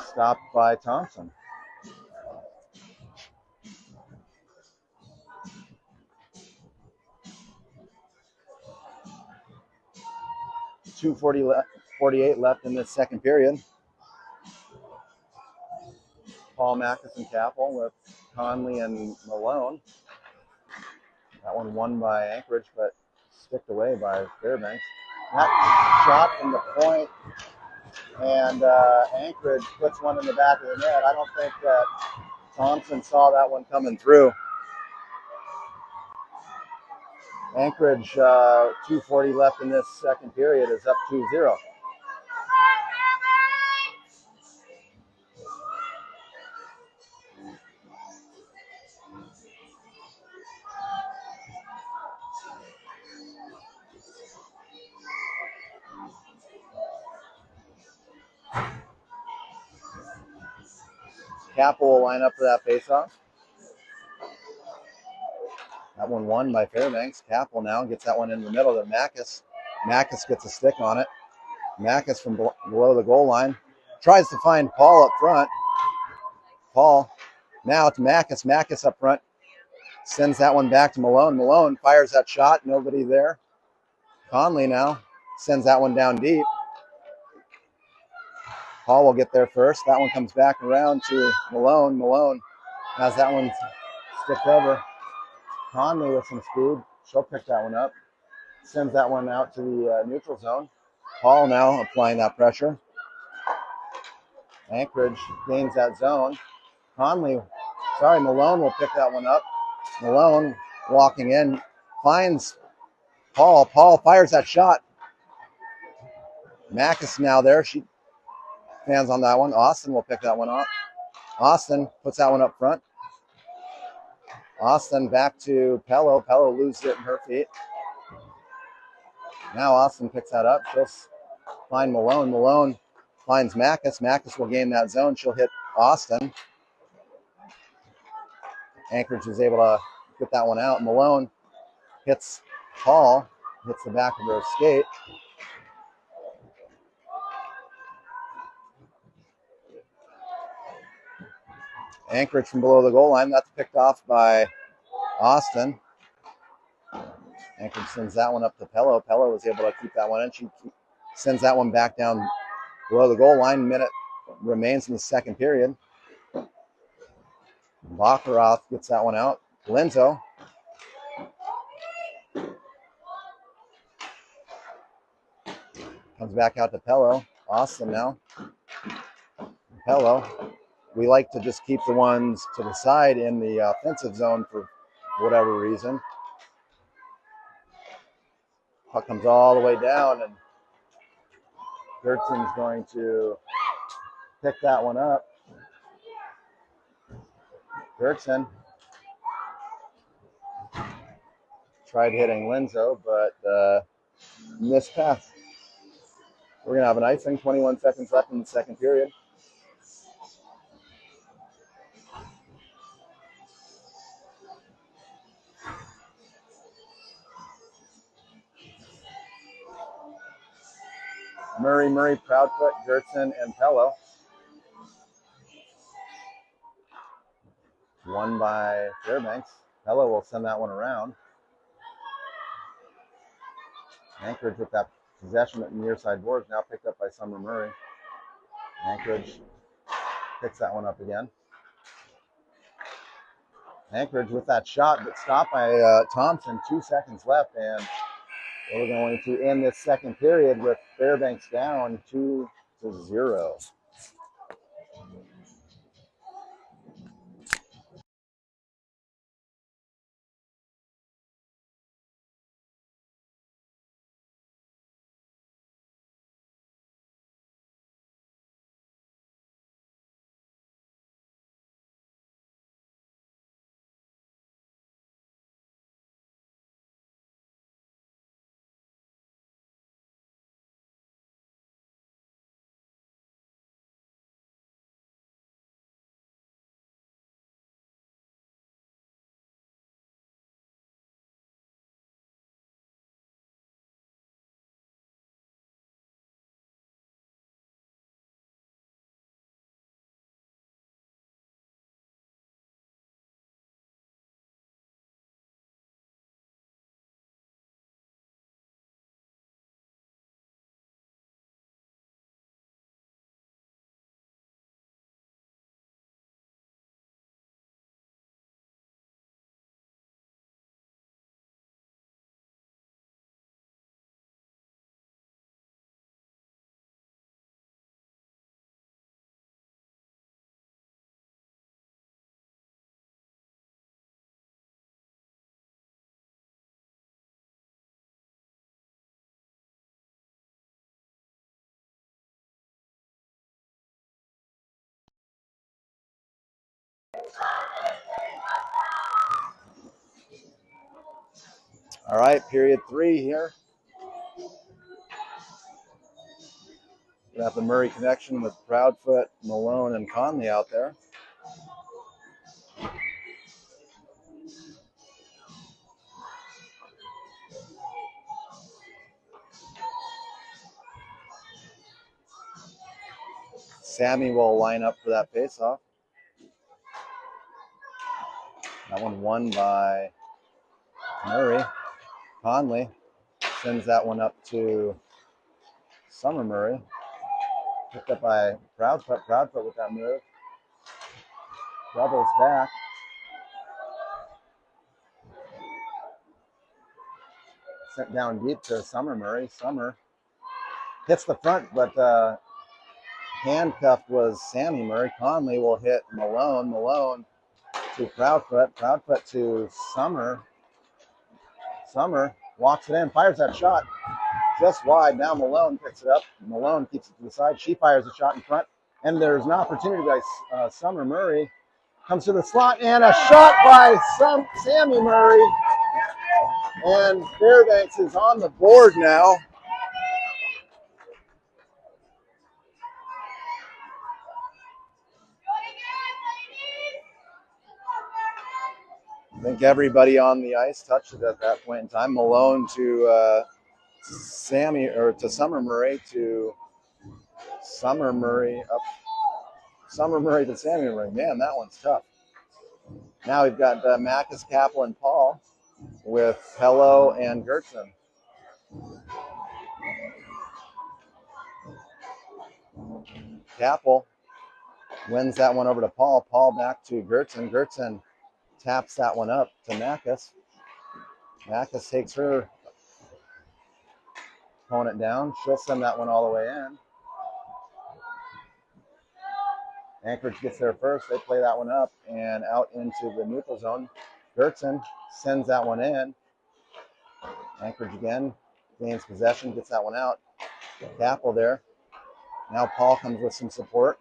Stopped by Thompson. .248 left in this second period. Paul, Mackus, and Capel with Conley and Malone. That one won by Anchorage, but sticked away by Fairbanks. That shot from the point, and Anchorage puts one in the back of the net. I don't think that Thompson saw that one coming through. Anchorage, 2:40 left in this second period, is up 2-0. Capel will line up for that faceoff. That one won by Fairbanks. Capel now gets that one in the middle to Mackus. Mackus gets a stick on it. Mackus from below the goal line tries to find Paul up front. Paul now to Mackus. Mackus up front sends that one back to Malone. Malone fires that shot. Nobody there. Conley now sends that one down deep. Paul will get there first. That one comes back around to Malone. Malone has that one sticked over. Conley with some speed. She'll pick that one up. Sends that one out to the neutral zone. Paul now applying that pressure. Anchorage gains that zone. Malone will pick that one up. Malone walking in, finds Paul. Paul fires that shot. Mackus now there. She fans on that one. Austin will pick that one up. Austin puts that one up front. Austin back to Pello. Pello loses it in her feet. Now Austin picks that up. She'll find Malone. Malone finds Mackus. Mackus will gain that zone. She'll hit Austin. Anchorage is able to get that one out. Malone hits Paul. Hits the back of her skate. Anchorage from below the goal line. That's picked off by Austin. Anchorage sends that one up to Pello. Pello was able to keep that one in. She sends that one back down below the goal line. Minute remains in the second period. Baccaroff gets that one out. Linzo. Comes back out to Pello. Austin now. Pello. We like to just keep the ones to the side in the offensive zone for whatever reason. Puck comes all the way down, and Gertson's going to pick that one up. Gertson tried hitting Linzo, but missed pass. We're going to have an icing, 21 seconds left in the second period. Murray, Proudfoot, Gertson, and Pello. Won by Fairbanks. Pello will send that one around. Anchorage with that possession at near side boards, now picked up by Summer Murray. Anchorage picks that one up again. Anchorage with that shot, but stopped by Thompson. 2 seconds left, and we're going to end this second period with Fairbanks down 2-0. All right, period 3 here. We have the Murray connection with Proudfoot, Malone, and Conley out there. Sammy will line up for that faceoff. That one won by Murray. Conley sends that one up to Summer Murray. Picked up by Proudfoot. Proudfoot with that move. Doubles back. Sent down deep to Summer Murray. Summer hits the front, but handcuffed was Sammy Murray. Conley will hit Malone. Malone to Proudfoot. Proudfoot to Summer. Summer walks it in, fires that shot just wide. Now Malone picks it up. Malone keeps it to the side. She fires a shot in front, and there's an opportunity by Summer Murray. Comes to the slot, and a shot by Sammy Murray. And Fairbanks is on the board now. I think everybody on the ice touched it at that point in time. Malone to Sammy, or to Summer Murray, to Summer Murray, up Summer Murray to Sammy Murray. Man, that one's tough. Now we've got Mackus, Capel, and Paul with Hello and Gertzen. Capel wins that one over to Paul. Paul back to Gertzen. Gertzen taps that one up to Mackus. Mackus takes her opponent down. She'll send that one all the way in. Anchorage gets there first. They play that one up and out into the neutral zone. Gertzen sends that one in. Anchorage again gains possession, gets that one out. Capel there. Now Paul comes with some support.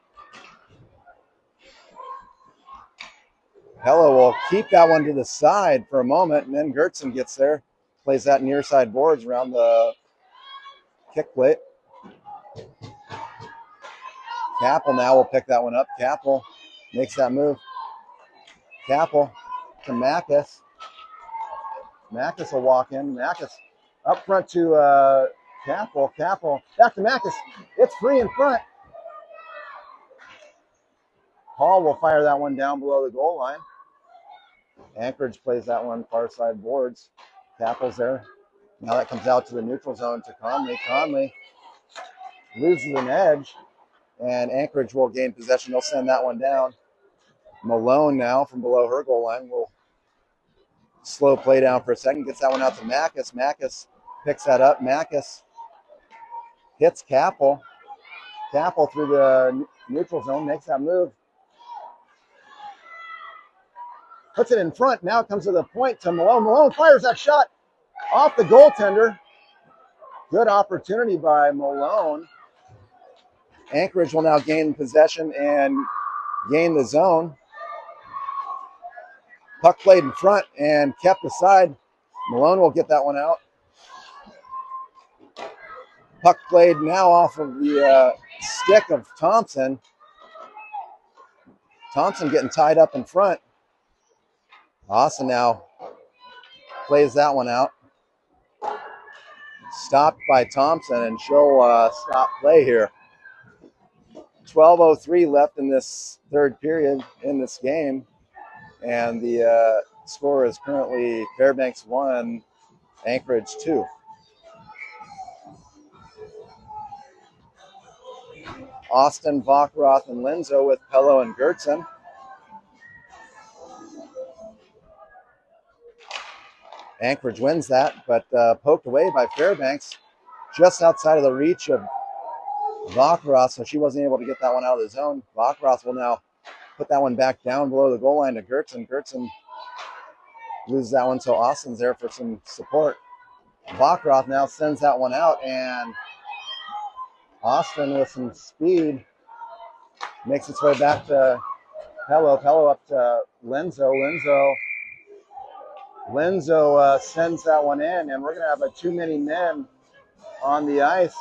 Hello will keep that one to the side for a moment, and then Gertzen gets there, plays that near side boards around the kick plate. Capel now will pick that one up. Capel makes that move. Capel to Mackus. Mackus will walk in. Mackus up front to Capel. Capel back to Mackus. It's free in front. Paul will fire that one down below the goal line. Anchorage plays that one far side boards. Capel's there. Now that comes out to the neutral zone to Conley. Conley loses an edge, and Anchorage will gain possession. They'll send that one down. Malone now from below her goal line will slow play down for a second. Gets that one out to Mackus. Mackus picks that up. Mackus hits Capel. Capel through the neutral zone makes that move. Puts it in front. Now it comes to the point to Malone. Malone fires that shot off the goaltender. Good opportunity by Malone. Anchorage will now gain possession and gain the zone. Puck played in front and kept aside. Malone will get that one out. Puck played now off of the stick of Thompson. Thompson getting tied up in front. Austin now plays that one out. Stopped by Thompson, and she'll stop play here. 12:03 left in this third period in this game, and the score is currently Fairbanks 1, Anchorage 2. Austin, Vockroth, and Linzo with Pello and Gertzen. Anchorage wins that, but poked away by Fairbanks just outside of the reach of Vockroth, so she wasn't able to get that one out of the zone. Vockroth will now put that one back down below the goal line to Gertzen. Gertzen loses that one, so Austin's there for some support. Vockroth now sends that one out, and Austin with some speed makes its way back to Pello up to Lenzo. Lenzo sends that one in, and we're going to have a too many men on the ice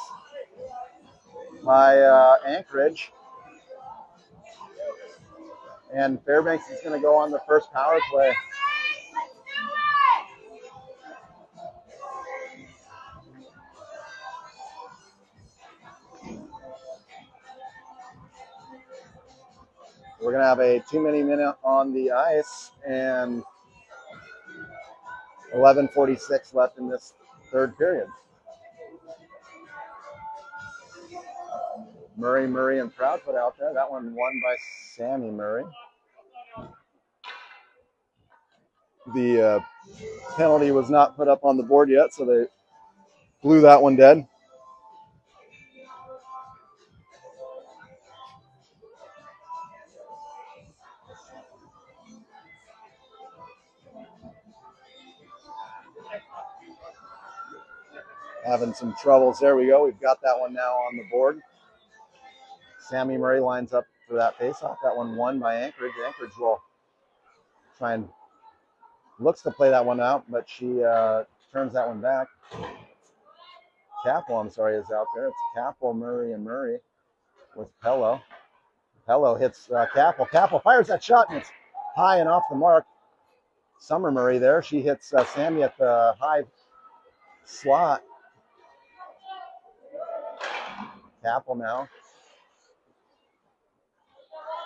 by Anchorage. And Fairbanks is going to go on the first power play. We're going to have a too many men on the ice, and 11:46 left in this third period. Murray, and Proudfoot out there. That one won by Sammy Murray. The penalty was not put up on the board yet, so they blew that one dead. Having some troubles. There we go. We've got that one now on the board. Sammy Murray lines up for that faceoff. That one won by Anchorage. Anchorage will try and looks to play that one out, but she turns that one back. Capel, is out there. It's Capel, Murray, and Murray with Pello. Pello hits Capel. Capel fires that shot, and it's high and off the mark. Summer Murray there. She hits Sammy at the high slot. Capel now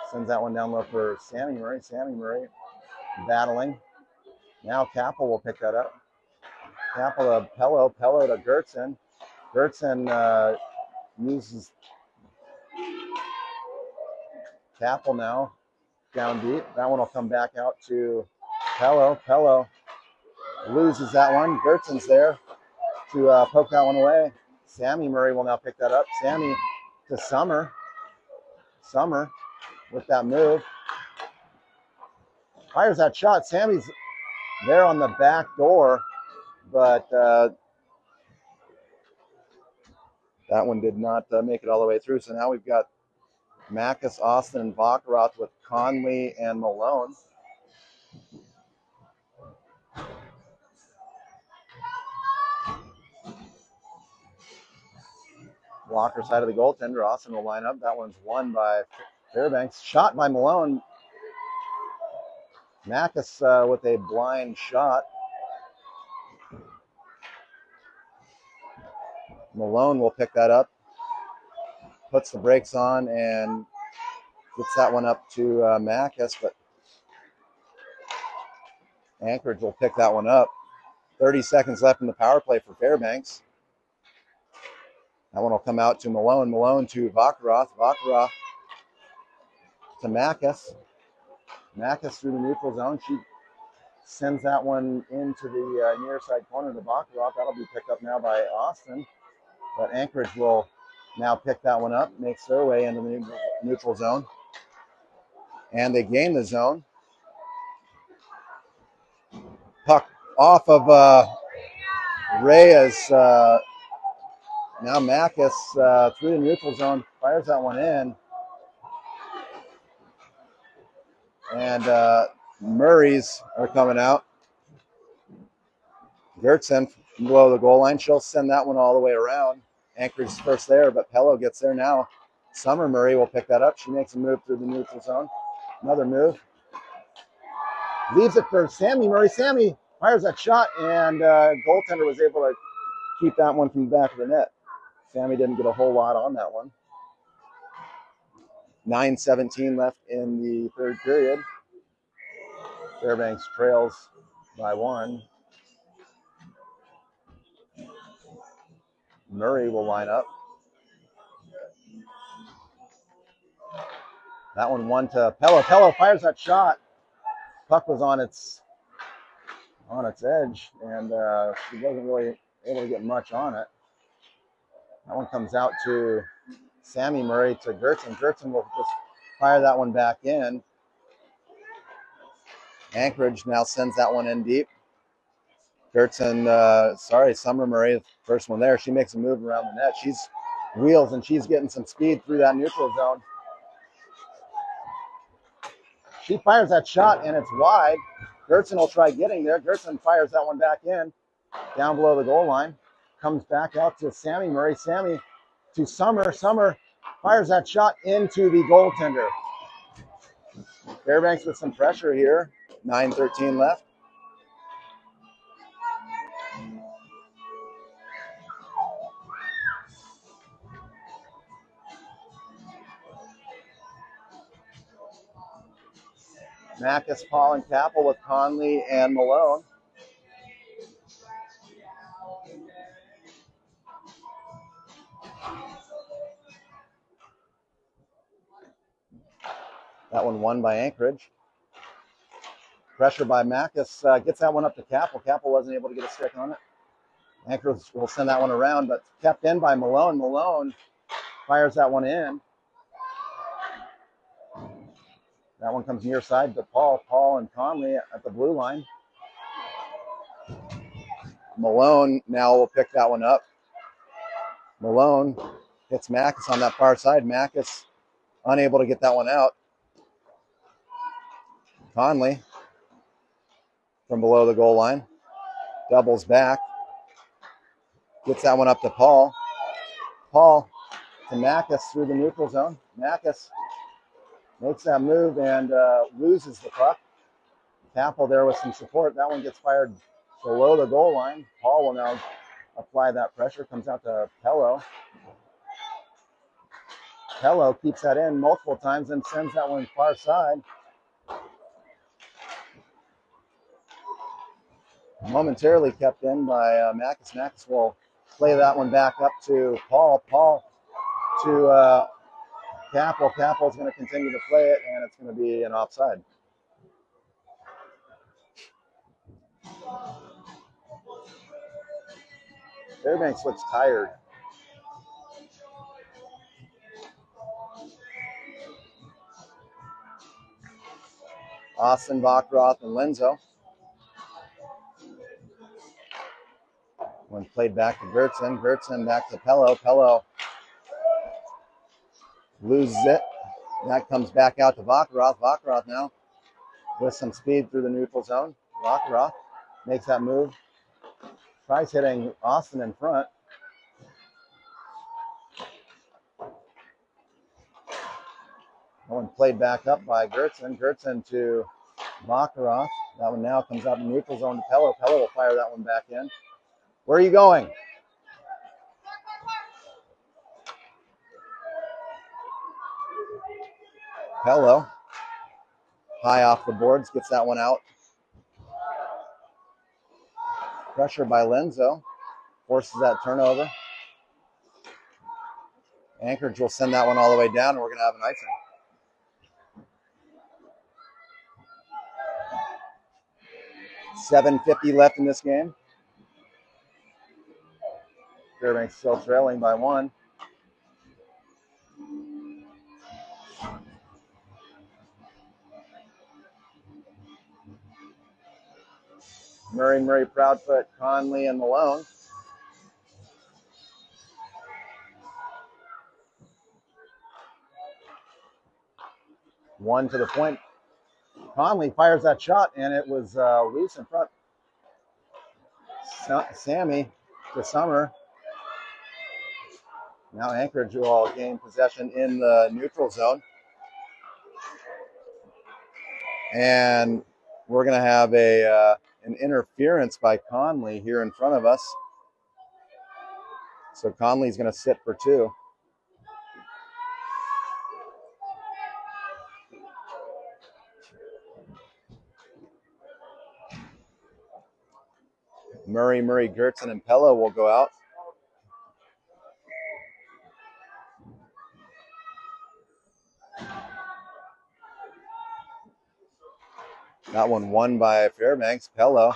sends that one down low for Sammy Murray. Sammy Murray battling. Now Capel will pick that up. Capel to Pello. Pello to Gertzen. Gertzen uses Capel now down deep. That one will come back out to Pello. Pello loses that one. Gertzen's there to poke that one away. Sammy Murray will now pick that up. Sammy to Summer. Summer with that move. Fires that shot. Sammy's there on the back door, but that one did not make it all the way through. So now we've got Mackus, Austin, and Vacheroth with Conley and Malone. Walker side of the goaltender. Austin will line up. That one's won by Fairbanks. Shot by Malone. Mackus with a blind shot. Malone will pick that up. Puts the brakes on and gets that one up to Mackus, but Anchorage will pick that one up. 30 seconds left in the power play for Fairbanks. That one will come out to Malone. Malone to Vacheroth. Vacheroth to Mackus. Mackus through the neutral zone. She sends that one into the near side corner to Vacheroth. That'll be picked up now by Austin. But Anchorage will now pick that one up, makes their way into the neutral zone. And they gain the zone. Puck off of Reyes. Now Mackus through the neutral zone, fires that one in. And Murray's are coming out. Gertzen below the goal line. She'll send that one all the way around. Anchorage's first there, but Pello gets there now. Summer Murray will pick that up. She makes a move through the neutral zone. Another move. Leaves it for Sammy Murray. Sammy fires that shot, and goaltender was able to keep that one from the back of the net. Sammy didn't get a whole lot on that one. 9:17 left in the third period. Fairbanks trails by 1. Murray will line up. That one won to Pello. Pello fires that shot. Puck was on its edge, and she wasn't really able to get much on it. That one comes out to Sammy Murray to Gertzen. Gertzen will just fire that one back in. Anchorage now sends that one in deep. Gertzen, Summer Murray, first one there. She makes a move around the net. She's wheels and she's getting some speed through that neutral zone. She fires that shot, and it's wide. Gertzen will try getting there. Gertzen fires that one back in, down below the goal line. Comes back out to Sammy Murray. Sammy to Summer. Summer fires that shot into the goaltender. Fairbanks with some pressure here. 9:13 left. Mackus, Paul, and Capel with Conley and Malone. That one won by Anchorage. Pressure by Mackus. Gets that one up to Capel. Capel wasn't able to get a stick on it. Anchorage will send that one around, but kept in by Malone. Malone fires that one in. That one comes near side to Paul. Paul and Conley at the blue line. Malone now will pick that one up. Malone hits Mackus on that far side. Mackus unable to get that one out. Conley from below the goal line. Doubles back. Gets that one up to Paul. Paul to Mackus through the neutral zone. Mackus makes that move and loses the puck. Capel there with some support. That one gets fired below the goal line. Paul will now apply that pressure. Comes out to Pello. Pello keeps that in multiple times and sends that one far side. Momentarily kept in by Mackus. Mackus will play that one back up to Paul. Paul to Capel. Capel's going to continue to play it, and it's going to be an offside. Fairbanks looks tired. Austin, Bachroth, and Lenzo. One played back to Gertzen. Gertzen back to Pello. Pello loses it. That comes back out to Bachroth. Bachroth now with some speed through the neutral zone. Bachroth makes that move. Tries hitting Austin in front. One played back up by Gertzen. Gertzen to Bachroth. That one now comes out in the neutral zone to Pello. Pello will fire that one back in. Where are you going? Pello, high off the boards, gets that one out. Pressure by Lenzo, forces that turnover. Anchorage will send that one all the way down, and we're going to have an icing. $7:50 left in this game. Fairbanks still trailing by one. Murray, Proudfoot, Conley, and Malone. One to the point. Conley fires that shot, and it was loose in front. Sammy to Summer. Now Anchorage will gain possession in the neutral zone. And we're going to have an interference by Conley here in front of us. So Conley's going to sit for two. Murray, Gertzen, and Pello will go out. That one won by Fairbanks. Pello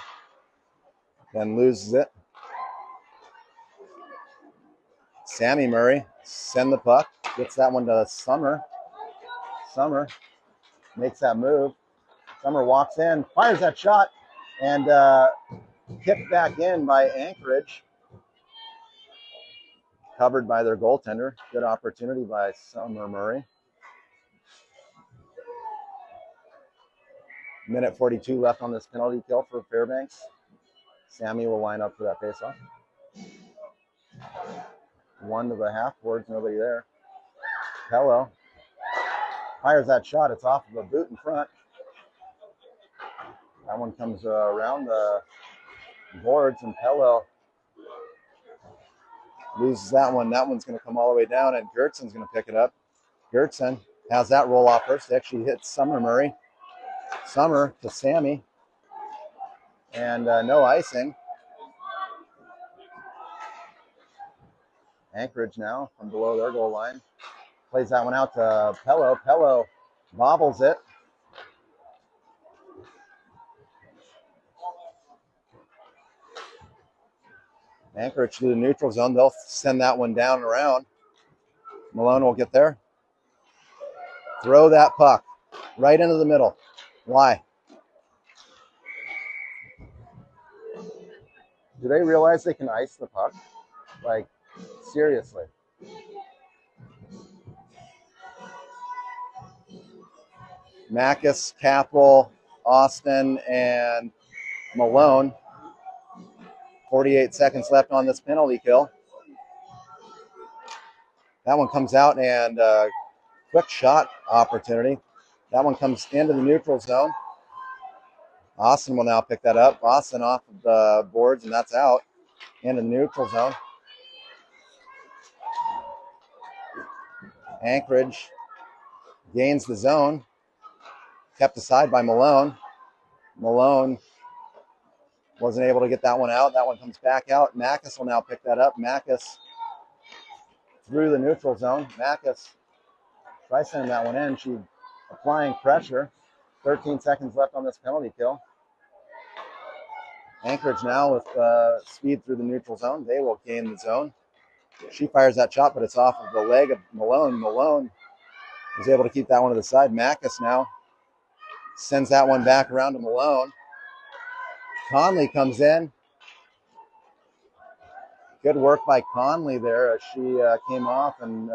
then loses it. Sammy Murray send the puck. Gets that one to Summer. Summer makes that move. Summer walks in, fires that shot, and kicked back in by Anchorage. Covered by their goaltender. Good opportunity by Summer Murray. Minute 42 left on this penalty kill for Fairbanks. Sammy will line up for that faceoff. 1 to the half boards, nobody there. Pello fires that shot. It's off of a boot in front. That one comes around the boards, and Pello loses that one. That one's going to come all the way down, and Gertson's going to pick it up. Gertson has that roll off first. It actually hits Summer Murray. Summer to Sammy. And no icing. Anchorage now from below their goal line. Plays that one out to Pello. Pello bobbles it. Anchorage to the neutral zone. They'll send that one down and around. Malone will get there. Throw that puck right into the middle. Why? Do they realize they can ice the puck? Like, seriously. Mackus, Capel, Austin, and Malone. 48 seconds left on this penalty kill. That one comes out, and quick shot opportunity. That one comes into the neutral zone. Austin will now pick that up. Austin off of the boards, and that's out into the neutral zone. Anchorage gains the zone. Kept aside by Malone. Malone wasn't able to get that one out. That one comes back out. Mackus will now pick that up. Mackus through the neutral zone. Mackus tries sending that one in. She's applying pressure. 13 seconds left on this penalty kill. Anchorage now with speed through the neutral zone. They will gain the zone. She fires that shot, but it's off of the leg of Malone. Malone was able to keep that one to the side. Mackus now sends that one back around to Malone. Conley comes in. Good work by Conley there as she came off and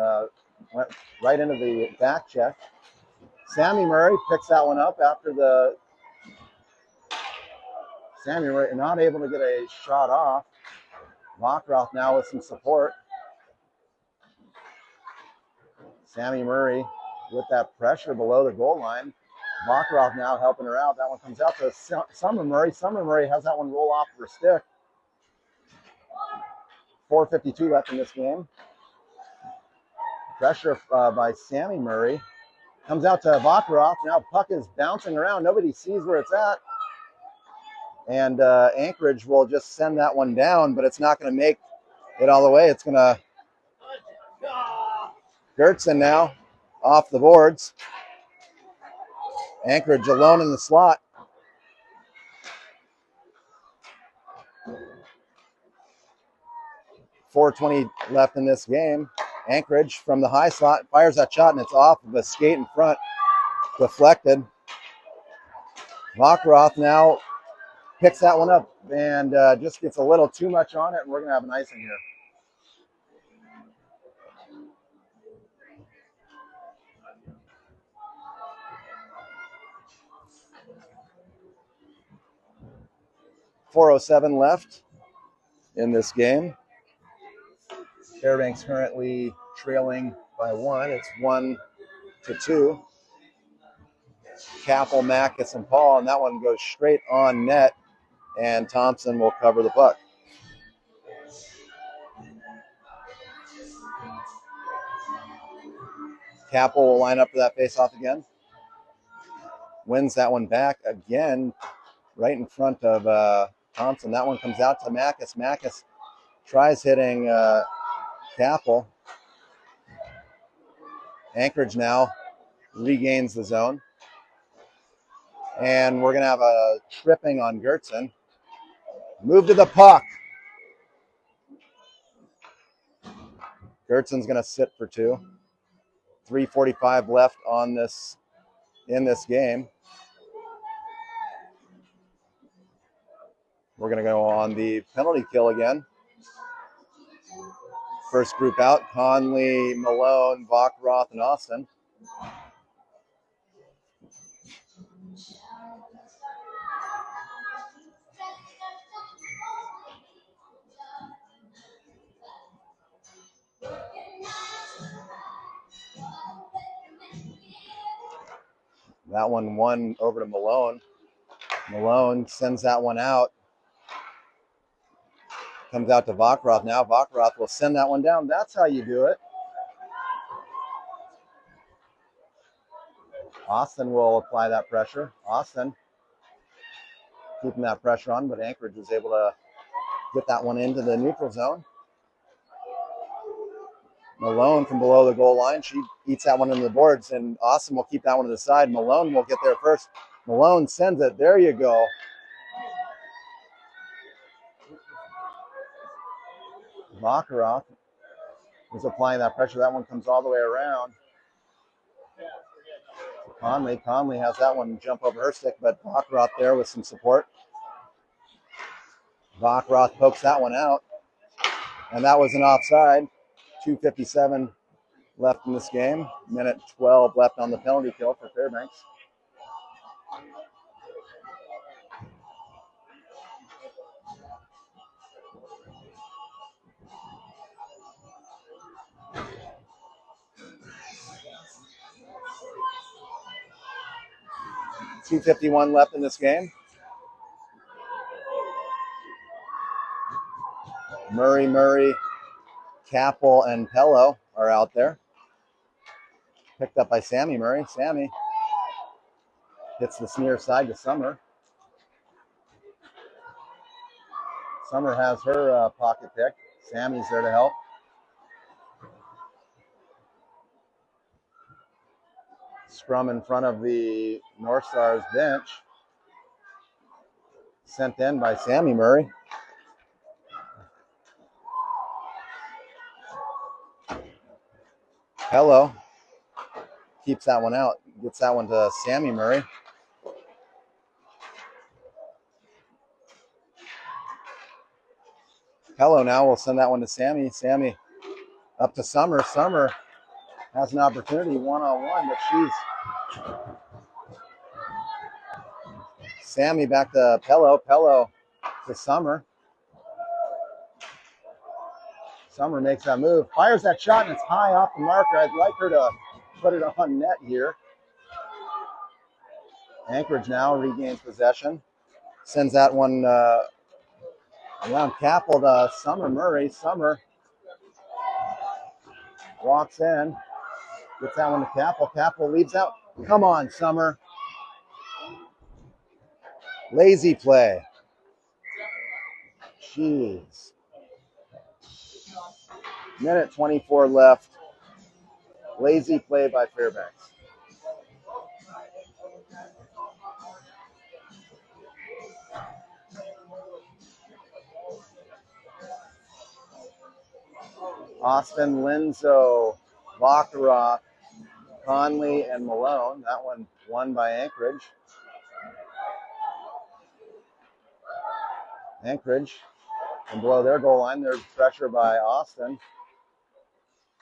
went right into the back check. Sammy Murray picks that one up after the... Sammy Murray not able to get a shot off. Bachroth now with some support. Sammy Murray with that pressure below the goal line. Bachroth now helping her out. That one comes out to Summer Murray. Summer Murray has that one roll off of her stick. 4:52 left in this game. Pressure by Sammy Murray. Comes out to Bachroth. Now puck is bouncing around. Nobody sees where it's at. And Anchorage will just send that one down, but it's not going to make it all the way. It's going to... Gertson now off the boards. Anchorage alone in the slot. .420 left in this game. Anchorage from the high slot fires that shot, and it's off of a skate in front. Deflected. Bachroth now picks that one up and just gets a little too much on it, and we're going to have an icing here. .407 left in this game. Fairbanks currently trailing by 1. It's 1-2. Capel, Mackus, and Paul, and that one goes straight on net, and Thompson will cover the puck. Capel will line up for that face-off again. Wins that one back again, right in front of Thompson. That one comes out to Mackus. Mackus tries hitting Capel. Anchorage now regains the zone. And we're going to have a tripping on Gertson. Move to the puck. Gertson's going to sit for 2. 3:45 left on this in this game. We're going to go on the penalty kill again. First group out, Conley, Malone, Bachroth, and Austin. That one over to Malone. Malone sends that one out. Comes out to Vakhroth now. Vakhroth will send that one down. That's how you do it. Austin will apply that pressure. Austin keeping that pressure on, but Anchorage was able to get that one into the neutral zone. Malone from below the goal line. She eats that one into the boards, and Austin will keep that one to the side. Malone will get there first. Malone sends it. There you go. Vakhroth was applying that pressure. That one comes all the way around. Conley has that one jump over her stick, but Vakhroth there with some support. Vakhroth pokes that one out, and that was an offside. 2:57 left in this game. Minute 12 left on the penalty kill for Fairbanks. .251 left in this game. Murray, Capel, and Pello are out there. Picked up by Sammy Murray. Sammy hits the near side to Summer. Summer has her pocket pick. Sammy's there to help. Scrum in front of the North Stars bench. Sent in by Sammy Murray. Hello. Keeps that one out. Gets that one to Sammy Murray. Hello now. We'll send that one to Sammy. Sammy up to Summer. Summer has an opportunity one-on-one, but she's... Sammy back to Pello. Pello to Summer. Summer makes that move. Fires that shot, and it's high off the marker. I'd like her to put it on net here. Anchorage now regains possession. Sends that one around Capel to Summer Murray. Summer walks in. Gets that one to Capel. Capel leaves out. Come on, Summer. Lazy play. Jeez. Minute 24 left. Lazy play by Fairbanks. Austin, Linzo, Vakhroth, Conley, and Malone. That one won by Anchorage. Anchorage, and below their goal line, there's pressure by Austin.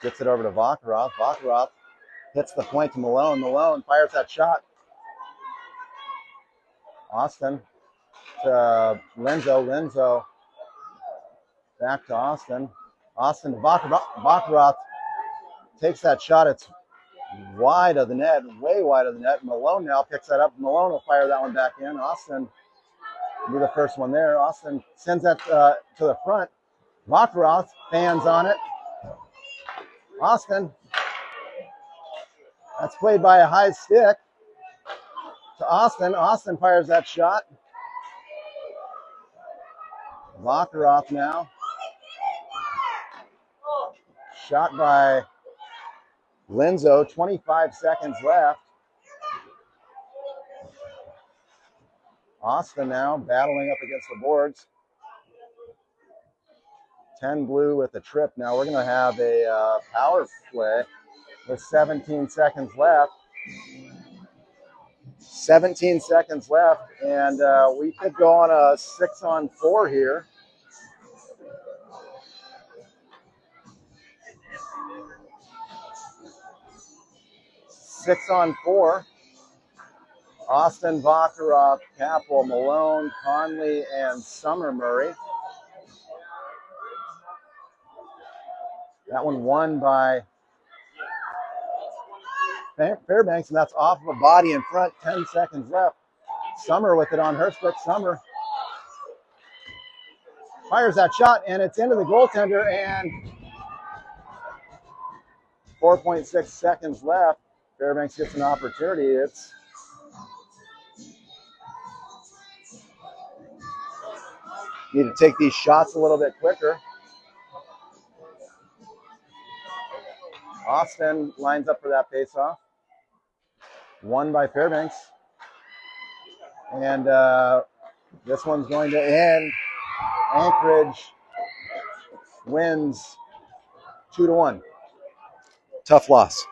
Gets it over to Vakhroth. Vakhroth hits the point to Malone. Malone fires that shot. Austin to Linzo. Linzo back to Austin. Austin to Vakhroth. Vakhroth takes that shot. It's wide of the net, way wide of the net. Malone now picks that up. Malone will fire that one back in. Austin will be the first one there. Austin sends that to the front. Vakhroth fans on it. Austin. That's played by a high stick to Austin. Austin fires that shot. Vakhroth now. Shot by Linzo. 25 seconds left. Austin now battling up against the boards. 10 blue with a trip. Now we're going to have a power play with 17 seconds left. 17 seconds left, and we could go on a 6-on-4 here. Six on four. Austin, Vakhroth, Capel, Malone, Conley, and Summer Murray. That one won by Fairbanks, and that's off of a body in front. 10 seconds left. Summer with it on her stick. Summer fires that shot, and it's into the goaltender, and 4.6 seconds left. Fairbanks gets an opportunity. It's need to take these shots a little bit quicker. Austin lines up for that faceoff. Won by Fairbanks. And this one's going to end. Anchorage wins 2-1. Tough loss.